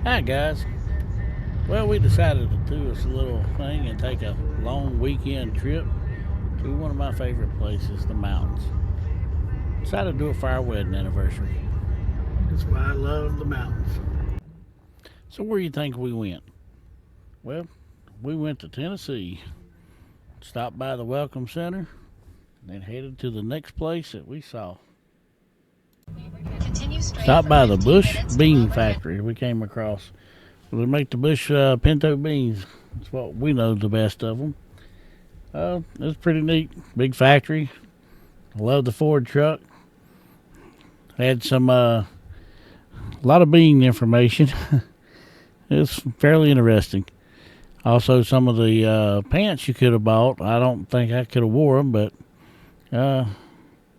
Hi guys. Well, we decided to do this little thing and take a long weekend trip to one of my favorite places, the mountains. Decided to do it for our wedding anniversary. That's why I love the mountains. So where do you think we went? Well, we went to Tennessee, stopped by the Welcome Center, and then headed to the next place that we saw. Stopped by the Bush Bean Factory we came across. They make the Bush pinto beans. That's what we know the best of them. It's pretty neat. Big factory. I love the Ford truck. Had some a lot of bean information. It's fairly interesting. Also, some of the pants you could have bought. I don't think I could have wore them, but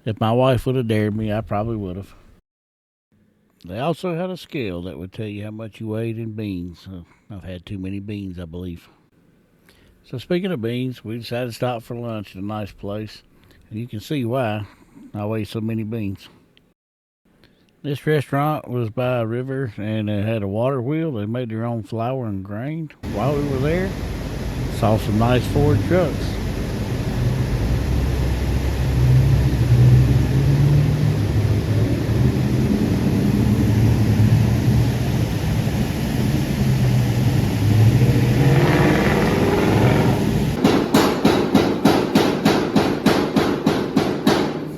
if my wife would have dared me, I probably would have. They also had a scale that would tell you how much you weighed in beans. I've had too many beans, I believe. So speaking of beans, we decided to stop for lunch at a nice place. And you can see why I weigh so many beans. This restaurant was by a river and it had a water wheel. They made their own flour and grain. While we were there, saw some nice Ford trucks.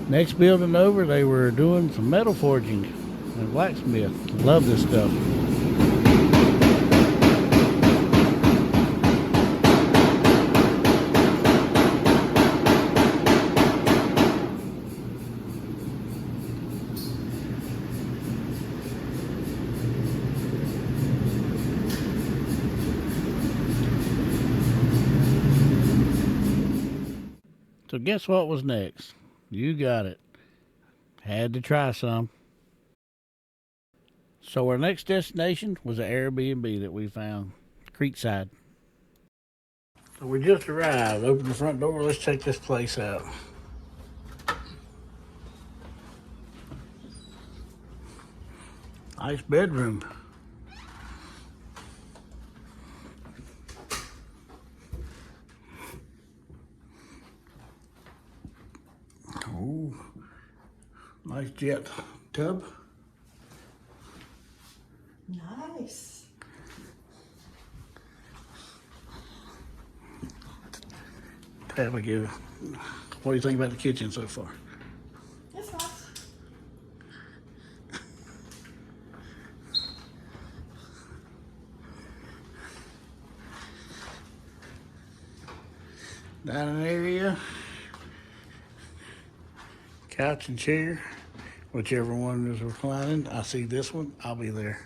Next building over, they were doing some metal forging and blacksmith. Love this stuff. So guess what was next? You got it. Had to try some. So our next destination was an Airbnb that we found, Creekside. So we just arrived. Open the front door. Let's check this place out. Nice bedroom. Oh, nice jet tub. Nice. Abigail, what do you think about the kitchen so far? It's nice. Dining area, couch and chair, whichever one is reclining. I see this one, I'll be there.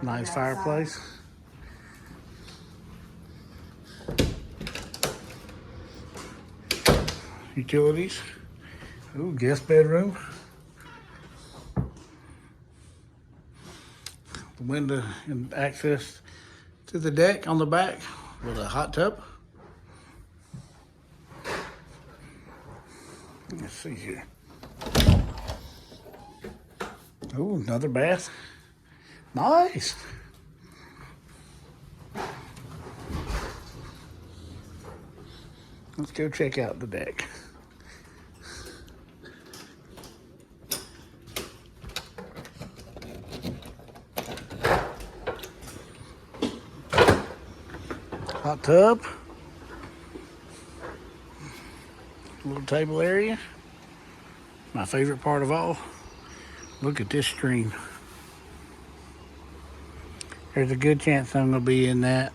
Nice fireplace. Utilities. Ooh, guest bedroom. The window and access to the deck on the back with a hot tub. Let's see here. Oh, another bath. Nice. Let's go check out the deck. Hot tub. Little table area. My favorite part of all. Look at this stream. There's a good chance I'm going to be in that,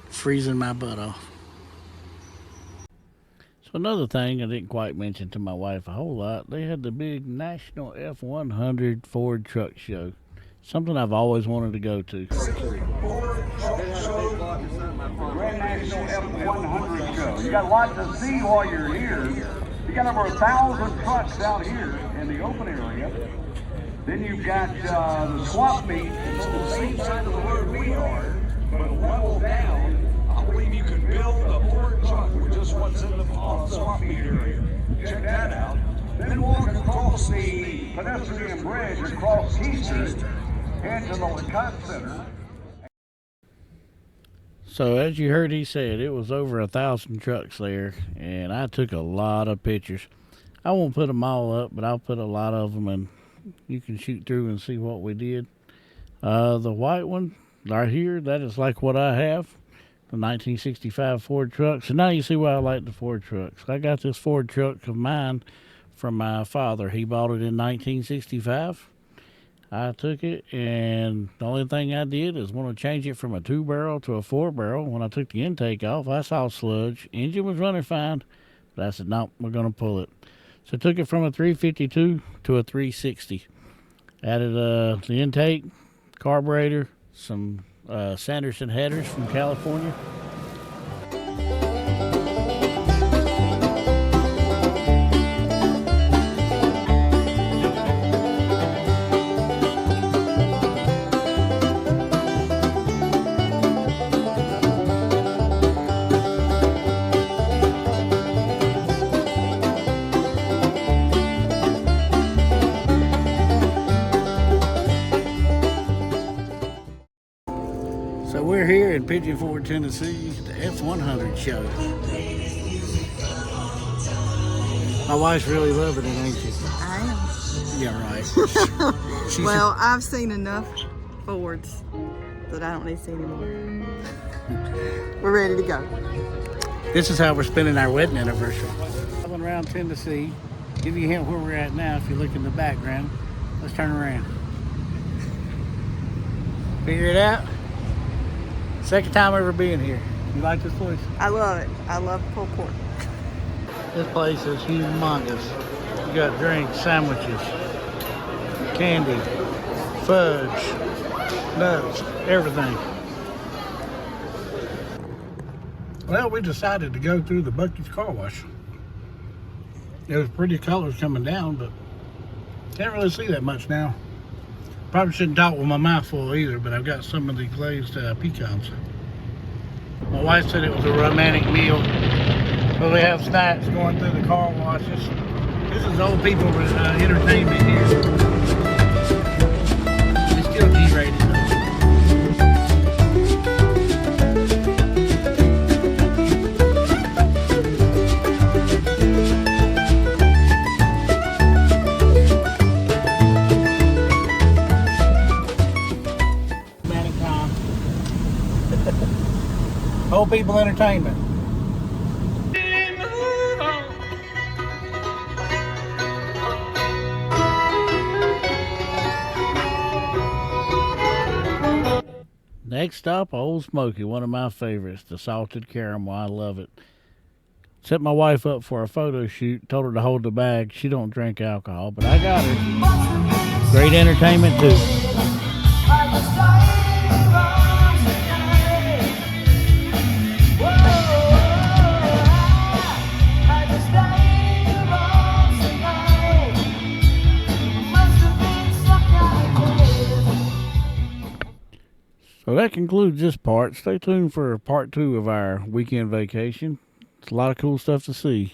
freezing my butt off. So another thing I didn't quite mention to my wife a whole lot, they had the big National F100 Ford Truck Show. Something I've always wanted to go to. Grand National F100 Show. You got a lot to see while you're here. You got over 1,000 trucks out here in the open area. Then you've got the swap meet on the same side of the road we are, but level down. I believe you can build a Ford truck with just what's in the swap meet area. Check that out. Then walk across the pedestrian bridge across Keystone into the LeCotte Center. So as you heard, he said it was over 1,000 trucks there, and I took a lot of pictures. I won't put them all up, but I'll put a lot of them, and you can shoot through and see what we did. The white one right here, that is like what I have, the 1965 Ford truck. So now you see why I like the Ford trucks. I got this Ford truck of mine from my father. He bought it in 1965. I took it, and the only thing I did is want to change it from a 2-barrel to a 4-barrel. When I took the intake off, I saw sludge. Engine was running fine, but I said, no, we're going to pull it. So I took it from a 352 to a 360. Added the intake, carburetor, some Sanderson headers from California. So we're here in Pigeon Forge, Tennessee, the F100 show. My wife's really loving it, ain't she? I Yeah, right. am. Well, I've seen enough Fords that I don't need to see anymore. We're ready to go. This is how we're spending our wedding anniversary. Traveling around Tennessee. Give you a hint where we're at now if you look in the background. Let's turn around. Figure it out? Second time ever being here. You like this place? I love it. I love pulled pork. This place is humongous. You got drinks, sandwiches, candy, fudge, nuts, everything. Well, we decided to go through the Bucky's Car Wash. There was pretty colors coming down, but can't really see that much now. Probably shouldn't talk with my mouth full either, but I've got some of the glazed pecans. My wife said it was a romantic meal. But we have snacks going through the car washes. This is old people entertainment here. It's still G-rated though. Old people entertainment. Next stop, Old Smoky, one of my favorites, the salted caramel. I love it. Set my wife up for a photo shoot, told her to hold the bag. She don't drink alcohol, but I got her. Great entertainment too. So that concludes this part. Stay tuned for part 2 of our weekend vacation. It's a lot of cool stuff to see.